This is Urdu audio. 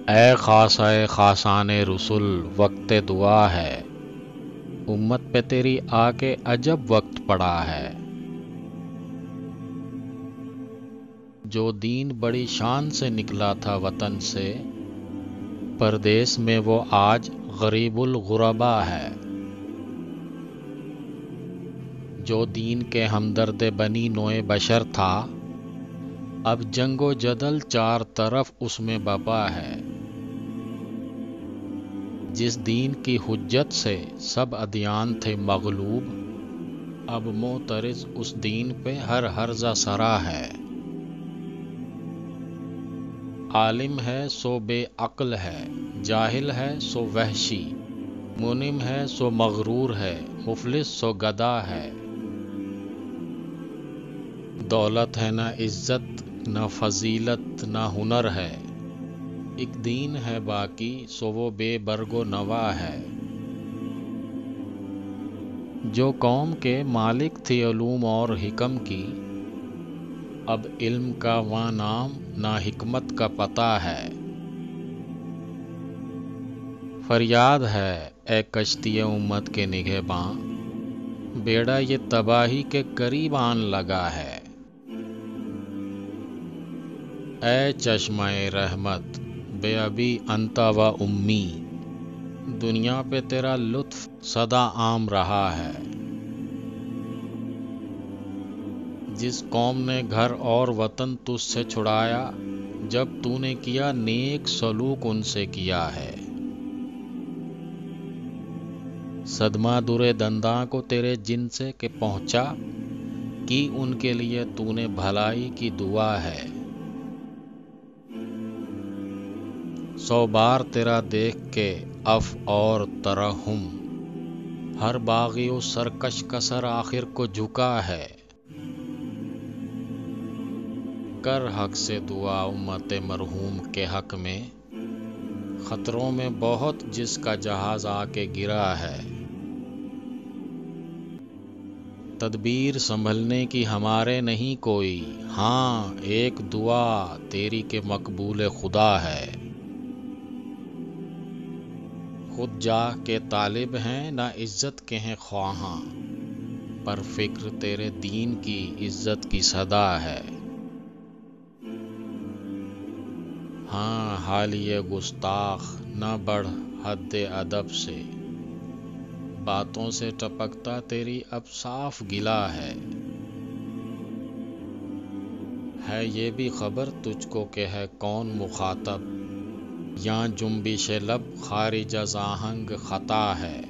اے خاصہ خاصان رسول وقت دعا ہے، امت پہ تیری آ کے عجب وقت پڑا ہے۔ جو دین بڑی شان سے نکلا تھا وطن سے، پردیس میں وہ آج غریب الغربا ہے۔ جو دین کے ہمدرد بنی نوع بشر تھا، اب جنگ و جدل چار طرف اس میں بپا ہے۔ جس دین کی حجت سے سب ادیان تھے مغلوب، اب معترض اس دین پہ ہر ہرزہ سرا ہے۔ عالم ہے سو بے عقل ہے، جاہل ہے سو وحشی، منعم ہے سو مغرور ہے، مفلس سو گدا ہے۔ دولت ہے نہ عزت نہ فضیلت نہ ہنر ہے، ایک دین ہے باقی سو وہ بے برگ و نوا ہے۔ جو قوم کے مالک تھی علوم اور حکم کی، اب علم کا وہاں نام نہ حکمت کا پتہ ہے۔ فریاد ہے اے کشتی امت کے نگہباں، بیڑا یہ تباہی کے قریب آن لگا ہے۔ اے چشمہ رحمت بے ابی انت و امی، دنیا پہ تیرا لطف سدا عام رہا ہے۔ جس قوم نے گھر اور وطن تجھ سے چھڑایا، جب تو نے کیا نیک سلوک ان سے کیا ہے۔ صدمہ در دنداں کو تیرے جن سے کہ پہنچا، کی ان کے لیے تو نے بھلائی کی دعا ہے۔ 100 بار تیرا دیکھ کے عفو اور ترحم، ہر باغی و سرکش کا سر آخر کو جھکا ہے۔ کر حق سے دعا امت مرحوم کے حق میں، خطروں میں بہت جس کا جہاز آ کے گرا ہے۔ تدبیر سنبھلنے کی ہمارے نہیں کوئی، ہاں ایک دعا تیری کے مقبول خدا ہے۔ خود جاہ کے طالب ہیں نہ عزت کے ہیں خواہاں، پر فکر تیرے دین کی عزت کی صدا ہے۔ ہاں حالیہ گستاخ نہ بڑھ حد ادب سے، باتوں سے ٹپکتا تیری اب صاف گلہ ہے۔ ہے یہ بھی خبر تجھ کو کہ ہے کون مخاطب، یاں جنبش لب خارج از آہنگ خطا ہے۔